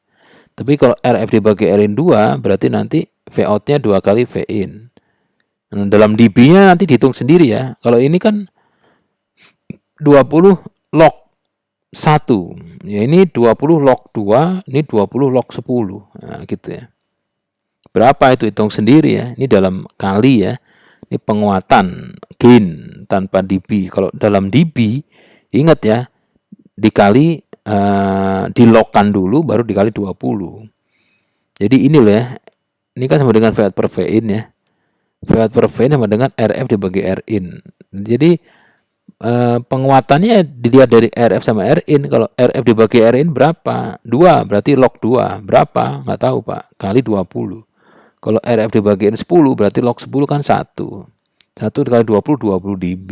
Tapi kalau RF dibagi RIN 2, berarti nanti V out-nya 2 kali V in. Nah, dalam dB-nya nanti dihitung sendiri ya. Kalau ini kan 20 log 1. Ya ini 20 log 2, ini 20 log 10. Nah, gitu ya. Berapa itu hitung sendiri ya. Ini dalam kali ya. Ini penguatan gain tanpa dB. Kalau dalam dB ingat ya, dikali dilogkan dulu baru dikali 20. Jadi ini loh ya. Ini kan sama dengan V out per V in ya. V out per V in sama dengan RF dibagi R in. Jadi penguatannya dilihat dari RF sama R in. Kalau RF dibagi R in berapa? 2, berarti log 2. Berapa? Nggak tahu Pak. Kali 20. Kalau RF dibagi R 10 berarti log 10 kan 1. 1 dikali 20, 20 dB.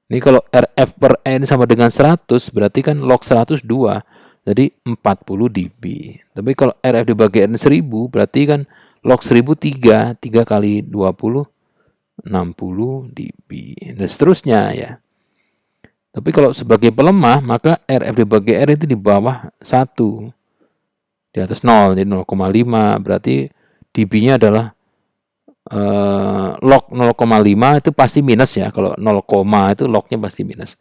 Ini kalau RF per N sama dengan 100, berarti kan log 102. Jadi 40 dB. Tapi kalau RF dibagi R 1000 berarti kan log 1000 3 kali 20 60 dB. Dan seterusnya ya. Tapi kalau sebagai pelemah maka RF dibagi R itu di bawah 1. Di atas 0, jadi 0,5 berarti dB-nya adalah log 0,5 itu pasti minus ya. Kalau 0, itu lognya pasti minus.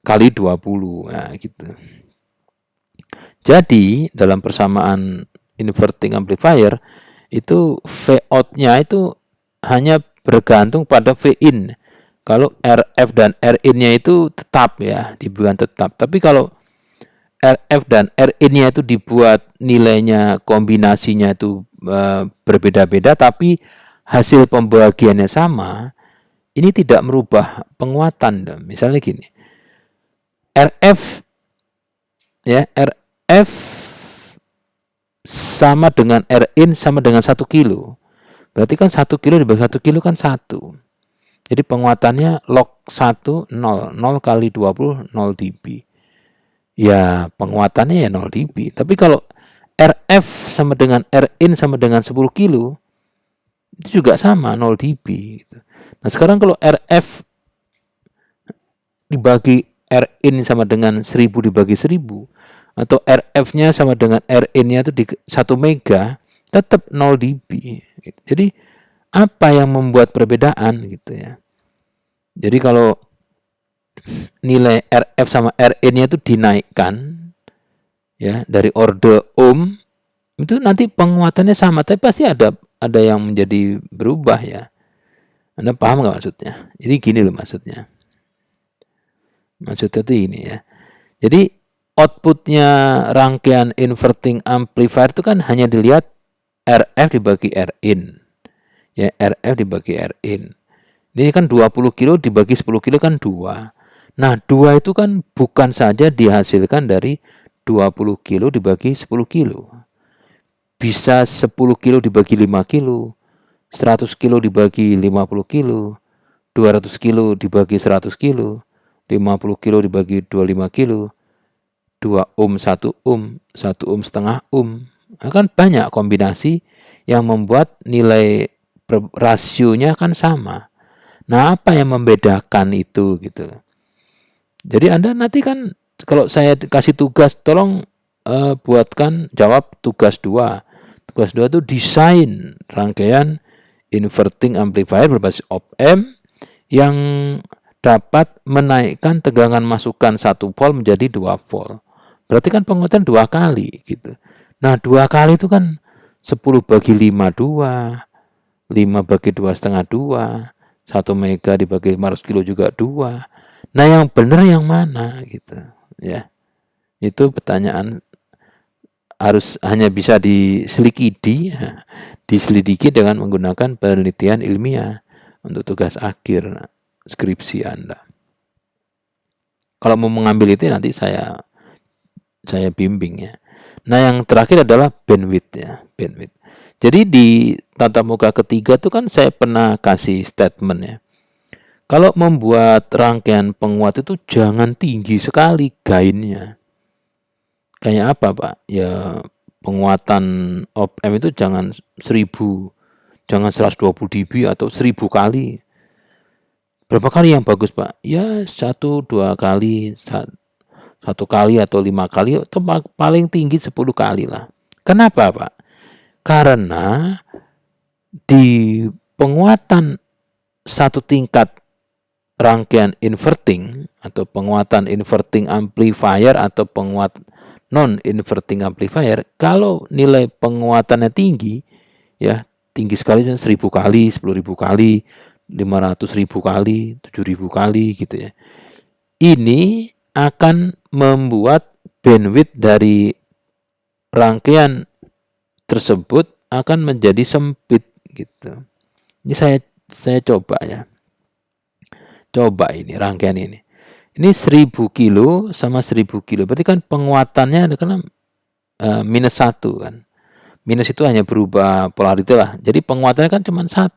Kali 20. Nah, gitu. Jadi, dalam persamaan inverting amplifier itu V out-nya itu hanya bergantung pada V in. Kalau RF dan RIN-nya itu tetap ya, dibuat tetap. Tapi kalau RF dan RIN-nya itu dibuat nilainya kombinasinya itu berbeda-beda, tapi hasil pembagiannya sama, ini tidak merubah penguatan. Misalnya gini, RF ya, RF sama dengan RIN sama dengan 1 kilo. Berarti kan 1 kilo dibagi 1 kilo kan 1. Jadi penguatannya log 1 0, 0 kali 20 0 dB. Ya, penguatannya ya 0 dB. Tapi kalau RF sama dengan RIN sama dengan 10 kilo, itu juga sama 0 dB. Gitu. Nah sekarang kalau RF dibagi RIN sama dengan 1000 dibagi 1000, atau RF-nya sama dengan RIN-nya itu di 1 mega, tetap 0 dB. Gitu. Jadi apa yang membuat perbedaan gitu ya. Jadi kalau nilai RF sama RIN-nya itu dinaikkan ya dari order ohm, itu nanti penguatannya sama, tapi pasti ada yang menjadi berubah ya. Anda paham nggak maksudnya? Jadi gini loh maksudnya. Maksudnya itu ini ya. Jadi outputnya rangkaian inverting amplifier itu kan hanya dilihat RF dibagi RIN. Ya, RF dibagi RIN. Ini kan 20 kilo dibagi 10 kilo kan 2. Nah, 2 itu kan bukan saja dihasilkan dari 20 kilo dibagi 10 kilo. Bisa 10 kilo dibagi 5 kilo, 100 kilo dibagi 50 kilo, 200 kilo dibagi 100 kilo, 50 kilo dibagi 25 kilo, 2 ohm, 1 ohm, 1 ohm setengah ohm. Nah, kan banyak kombinasi yang membuat nilai rasionya kan sama. Nah, apa yang membedakan itu gitu. Jadi Anda nanti kan kalau saya kasih tugas, tolong buatkan jawab tugas 2. Tugas 2 itu desain rangkaian inverting amplifier berbasis op-amp yang dapat menaikkan tegangan masukan 1 volt menjadi 2 volt. Berarti kan penguatan 2 kali gitu. Nah, 2 kali itu kan 10 bagi 5 2, 5 bagi 2 setengah 2, 1 mega dibagi 500 kilo juga 2. Nah, yang benar yang mana gitu ya. Itu pertanyaan harus hanya bisa diselidiki dengan menggunakan penelitian ilmiah untuk tugas akhir skripsi Anda. Kalau mau mengambil itu nanti saya bimbing ya. Nah, yang terakhir adalah bandwidth ya, bandwidth. Jadi di tatap muka ketiga itu kan saya pernah kasih statement ya. Kalau membuat rangkaian penguat itu jangan tinggi sekali gainnya. Kayak apa Pak? Ya penguatan op-amp itu jangan 1000, jangan 120 dB atau 1000 kali. Berapa kali yang bagus Pak? Ya 1-2 kali, 1 kali atau 5 kali, atau paling tinggi 10 kali lah. Kenapa Pak? Karena di penguatan satu tingkat rangkaian inverting atau penguatan inverting amplifier atau penguat non-inverting amplifier, kalau nilai penguatannya tinggi, ya tinggi sekali 1000 kali, 10.000 kali, 500.000 kali, 7.000 kali gitu ya. Ini akan membuat bandwidth dari rangkaian tersebut akan menjadi sempit gitu. Ini saya coba ya. Coba ini rangkaian ini. Ini 1000 kilo sama 1000 kilo. Berarti kan penguatannya kan minus 1 kan. Minus itu hanya berubah polarity lah. Jadi penguatannya kan cuma 1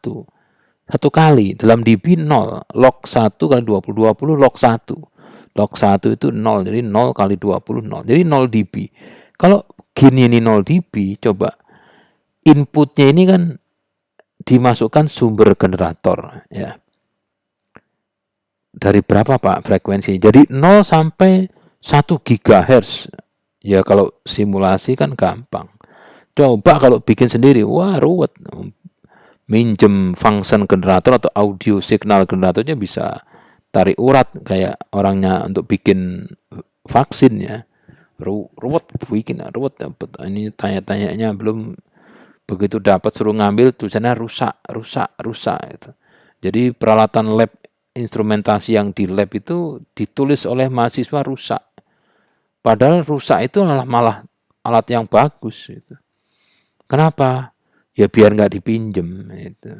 kali. Dalam dB 0. Log 1 kali 20 log 1. log 1 itu 0, jadi 0 kali 20 0, jadi 0 dB. Kalau gini ini 0 dB, coba inputnya ini kan dimasukkan sumber generator ya. Dari berapa Pak frekuensi? Jadi 0 sampai 1 GHz. Ya kalau simulasi kan gampang. Coba kalau bikin sendiri, wah ruwet. Minjem function generator atau audio signal generatornya bisa tarik urat kayak orangnya untuk bikin vaksin ya. Ruwet bikin ruwet. Ini tanya-tanyanya belum begitu dapat suruh ngambil tulisannya rusak gitu. Jadi peralatan lab instrumentasi yang di lab itu ditulis oleh mahasiswa rusak. Padahal rusak itu malah alat yang bagus gitu. Kenapa? Ya biar nggak dipinjem itu.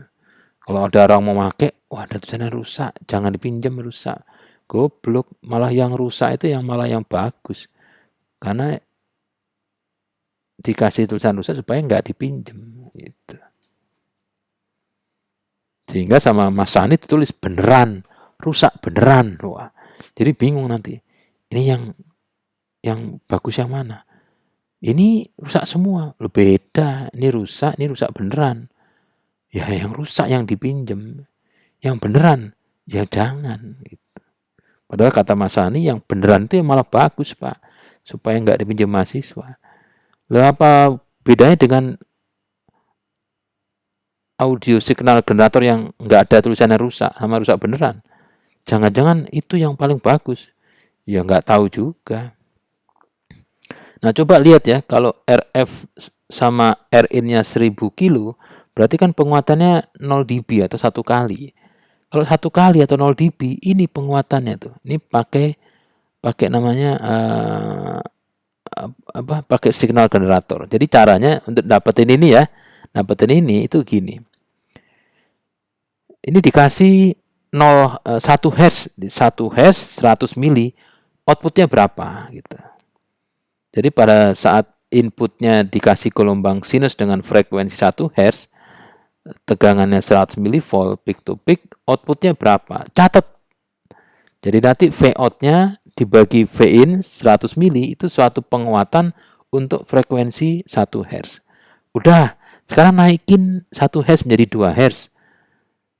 Kalau ada orang mau pakai, wah ada tulisannya rusak, jangan dipinjam rusak. Goblok, malah yang rusak itu malah yang bagus. Karena dikasih tulisan rusak supaya nggak dipinjam gitu. Sehingga sama Mas Sani ditulis beneran, rusak beneran. Wah. Jadi bingung nanti. Ini yang bagus yang mana? Ini rusak semua. Loh beda, ini rusak beneran. Ya yang rusak yang dipinjam. Yang beneran, ya jangan. Gitu. Padahal kata Mas Sani yang beneran itu malah bagus Pak. Supaya nggak dipinjam mahasiswa. Lalu apa bedanya dengan audio signal generator yang nggak ada tulisannya rusak sama rusak beneran? Jangan-jangan itu yang paling bagus. Ya nggak tahu juga. Nah coba lihat ya, kalau RF sama RIN-nya 1000 kilo, berarti kan penguatannya 0 dB atau 1 kali. Kalau 1 kali atau 0 dB, ini penguatannya tuh. Ini pakai namanya pakai signal generator. Jadi caranya untuk dapetin ini ya, dapetin ini itu gini. Ini dikasih 1 Hz, 1 Hz 100 mili, outputnya berapa gitu. Jadi pada saat inputnya dikasih gelombang sinus dengan frekuensi 1 Hz, tegangannya 100 mV peak to peak, outputnya berapa? Catat. Jadi nanti V out-nya dibagi V in 100 mili itu suatu penguatan untuk frekuensi 1 Hz. Udah, sekarang naikin 1 Hz menjadi 2 Hz.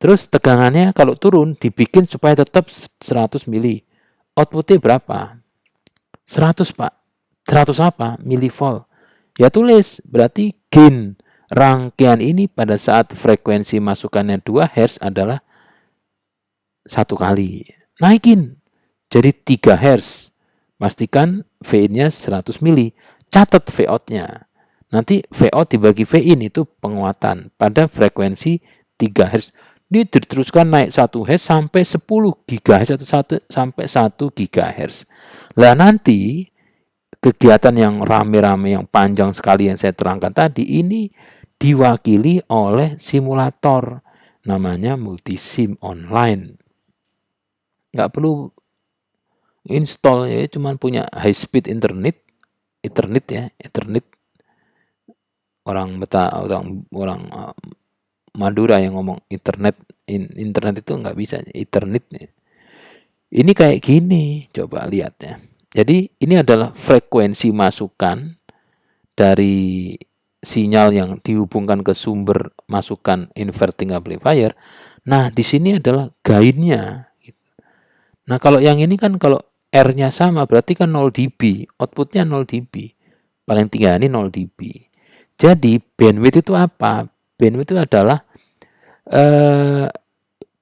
Terus tegangannya kalau turun dibikin supaya tetap 100 mili. Outputnya berapa? 100 Pak. 100 apa? Milivolt. Ya tulis, berarti gain rangkaian ini pada saat frekuensi masukannya 2 Hz adalah 1 kali. Naikin jadi 3 Hz. Pastikan V-in-nya 100 mili. Catat V-out-nya. Nanti V-out dibagi V-in itu penguatan pada frekuensi 3 Hz. Ini diteruskan naik 1 Hz sampai 10 GHz atau sampai 1 GHz. Lah nanti kegiatan yang rame-rame yang panjang sekali yang saya terangkan tadi ini diwakili oleh simulator. Namanya multisim online. Nggak perlu install ya, cuman punya high speed internet ya, Ethernet. Orang Madura yang ngomong internet itu nggak bisa, Ethernet. Ini kayak gini, coba lihat ya. Jadi ini adalah frekuensi masukan dari sinyal yang dihubungkan ke sumber masukan inverting amplifier. Nah, di sini adalah gainnya. Nah, kalau yang ini kan kalau R-nya sama berarti kan 0 dB, outputnya 0 dB. Paling tinggi ini 0 dB. Jadi bandwidth itu apa? Bandwidth itu adalah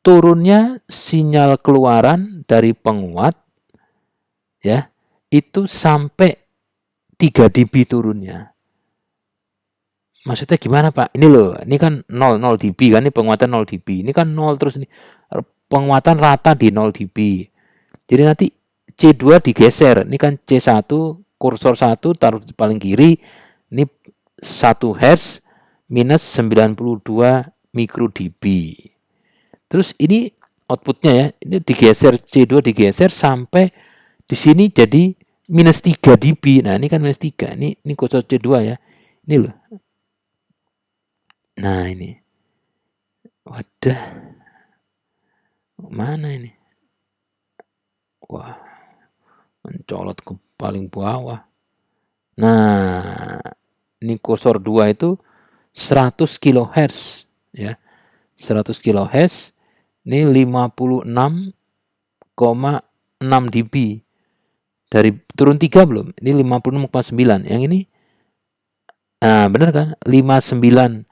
turunnya sinyal keluaran dari penguat ya, itu sampai 3 dB turunnya. Maksudnya gimana Pak? Ini loh, ini kan 0 dB kan, ini penguatan 0 dB. Ini kan 0 terus ini penguatan rata di 0 dB. Jadi nanti C2 digeser. Ini kan C1, kursor 1 taruh di paling kiri. Ini 1 Hz minus 92 mikro dB. Terus ini outputnya ya, ini digeser, C2 digeser sampai di sini jadi minus 3 dB. Nah, ini kan minus 3. Ini kursor C2 ya. Ini loh. Nah, ini. Wadah. Mana ini? Wah. mencolot ke paling bawah. Nah, ini kursor 2 itu 100 kHz ya. 100 kHz ini 56,6 dB. Dari turun 3 belum? Ini 56,9. Yang ini benar kan? 59,9.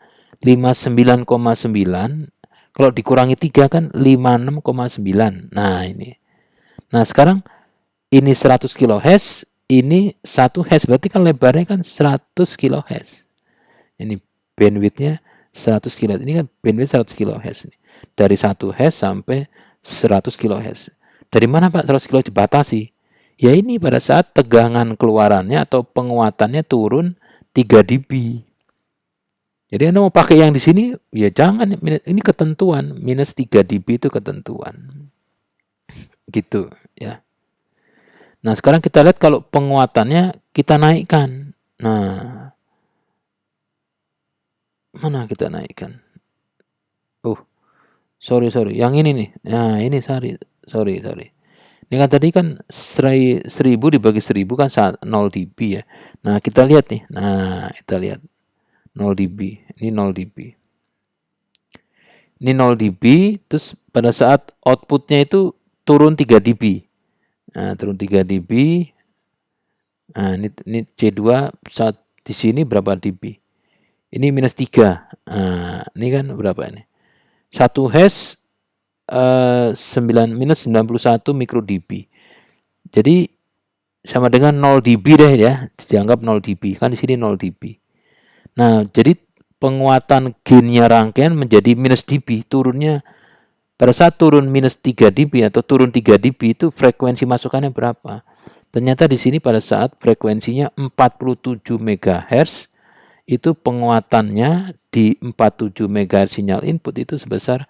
Kalau dikurangi 3 kan 56,9. Nah, ini. Nah, sekarang ini 100 kHz, ini 1 Hz, berarti kan lebarnya kan 100 kHz. Ini bandwidthnya 100 kHz. Ini kan bandwidth 100 kHz. Dari 1 Hz sampai 100 kHz. Dari mana Pak 100 kHz dibatasi? Ya ini pada saat tegangan keluarannya atau penguatannya turun 3 dB. Jadi Anda mau pakai yang di sini, ya jangan. Ini ketentuan, minus 3 dB itu ketentuan. Gitu ya. Nah, sekarang kita lihat kalau penguatannya kita naikkan. Nah, mana kita naikkan? Sorry. Yang ini nih. Nah, ini sorry. Ini kan tadi kan 1000 dibagi 1000 kan 0 dB ya. Nah, kita lihat nih. Nah, kita lihat. 0 dB. Ini 0 dB. Ini 0 dB, terus pada saat outputnya itu turun 3 dB. Nah, turun 3 dB. Nah, ini C2 saat di sini berapa dB? Ini minus 3. Nah, ini kan berapa ini? 1 Hz minus 91 mikro dB. Jadi sama dengan 0 dB deh ya, dianggap 0 dB. Kan di sini 0 dB. Nah, jadi penguatan gainnya rangkaian menjadi minus dB, turunnya pada saat turun minus 3 dB atau turun 3 dB itu frekuensi masukannya berapa? Ternyata di sini pada saat frekuensinya 47 MHz itu penguatannya di 47 MHz sinyal input itu sebesar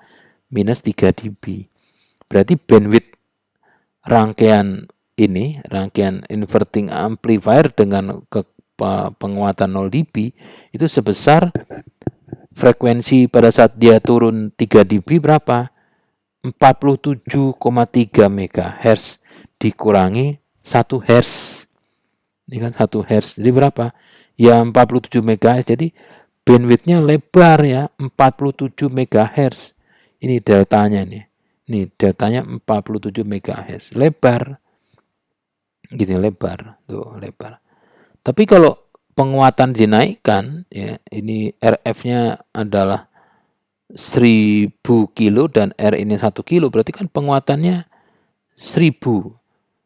minus 3 dB. Berarti bandwidth rangkaian ini, rangkaian inverting amplifier dengan penguatan 0 dB itu sebesar frekuensi pada saat dia turun 3 dB berapa? 47,3 MHz dikurangi 1 Hz. Ini kan 1 Hz. Jadi berapa? Ya 47 MHz. Jadi bandwidthnya lebar ya, 47 MHz. Ini deltanya nih. Ini deltanya 47 MHz. Lebar. Gini lebar. Tuh, lebar. Tapi kalau penguatan dinaikkan, ya, ini RF-nya adalah 1000 kilo dan R ini 1 kilo, berarti kan penguatannya 1000.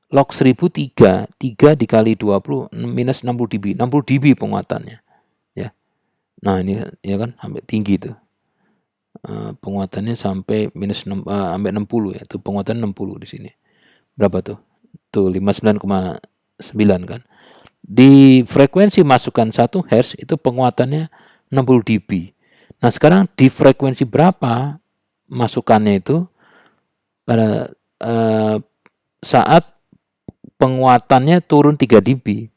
Log 1000 3 dikali 20 minus 60 dB. 60 dB penguatannya. Ya. Nah, ini ya kan sampai tinggi tuh. Penguatannya sampai minus sampai 60 ya. Tuh penguatan 60 di sini. Berapa tuh? Tuh 59,9 kan. Di frekuensi masukan 1 Hz itu penguatannya 60 dB. Nah, sekarang di frekuensi berapa masukannya itu pada saat penguatannya turun 3 dB.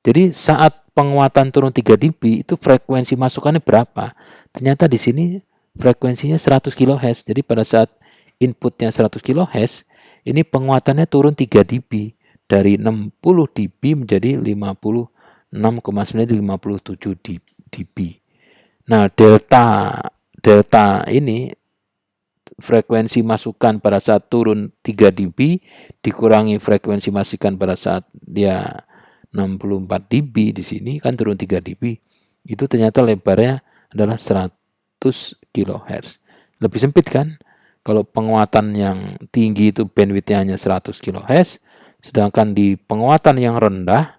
Jadi saat penguatan turun 3 dB itu frekuensi masukannya berapa? Ternyata di sini frekuensinya 100 kHz. Jadi pada saat inputnya 100 kHz, ini penguatannya turun 3 dB. Dari 60 dB menjadi 56,9 57 dB. Nah, delta ini frekuensi masukan pada saat turun 3 dB dikurangi frekuensi masukan pada saat dia 64 dB di sini kan turun 3 dB. Itu ternyata lebarnya adalah 100 kHz. Lebih sempit kan? Kalau penguatan yang tinggi itu bandwidthnya hanya 100 kHz, sedangkan di penguatan yang rendah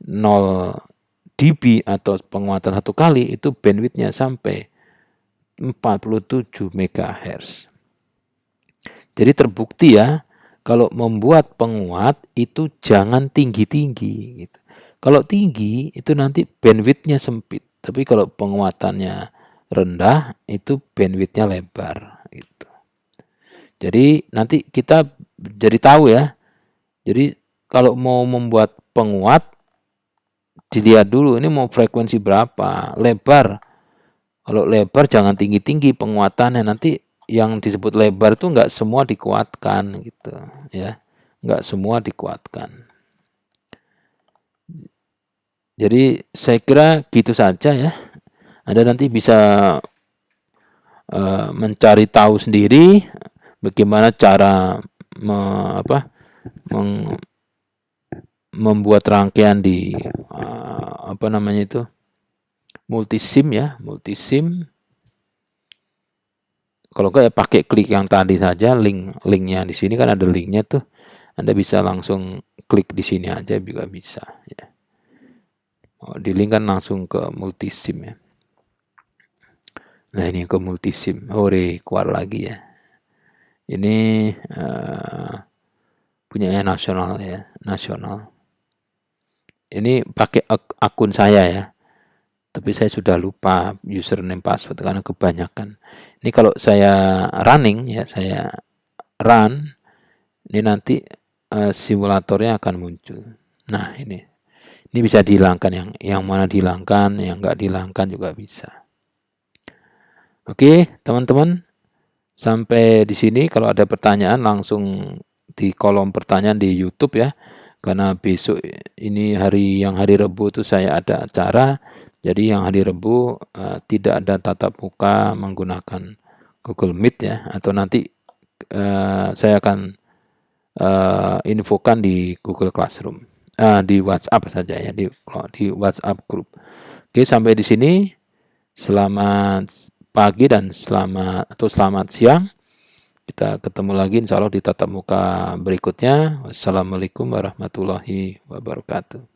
0 dB atau penguatan 1 kali itu bandwidthnya sampai 47 MHz. Jadi terbukti ya, kalau membuat penguat itu jangan tinggi-tinggi gitu. Kalau tinggi itu nanti bandwidthnya sempit, tapi kalau penguatannya rendah itu bandwidthnya lebar gitu. Jadi nanti kita jadi tahu ya. Jadi kalau mau membuat penguat, dilihat dulu ini mau frekuensi berapa, lebar. Kalau lebar jangan tinggi-tinggi penguatannya, nanti yang disebut lebar itu nggak semua dikuatkan gitu ya. nggak semua dikuatkan. Jadi saya kira gitu saja ya. Anda nanti bisa mencari tahu sendiri bagaimana cara membuat rangkaian di apa namanya itu, multisim ya, multisim. Kalau enggak ya pakai klik yang tadi saja, linknya di sini kan ada linknya tuh. Anda bisa langsung klik di sini aja juga bisa ya. Di link kan langsung ke multisim ya. Nah ini ke multisim, hore keluar lagi ya. Ini punyanya nasional ya, nasional. Ini pakai akun saya ya, tapi saya sudah lupa username password karena kebanyakan. Ini kalau saya running ya, saya run, ini nanti simulatornya akan muncul. Nah ini bisa dihilangkan, yang mana dihilangkan, yang nggak dihilangkan juga bisa. Oke teman-teman, sampai di sini. Kalau ada pertanyaan langsung di kolom pertanyaan di YouTube ya. Karena besok ini hari Rabu itu saya ada acara. Jadi yang hari Rabu tidak ada tatap muka menggunakan Google Meet ya. Atau nanti saya akan infokan di Google Classroom. Di WhatsApp saja ya, di WhatsApp group. Oke, sampai di sini. Selamat pagi dan selamat siang. Kita ketemu lagi insya Allah di tatap muka berikutnya. Wassalamualaikum warahmatullahi wabarakatuh.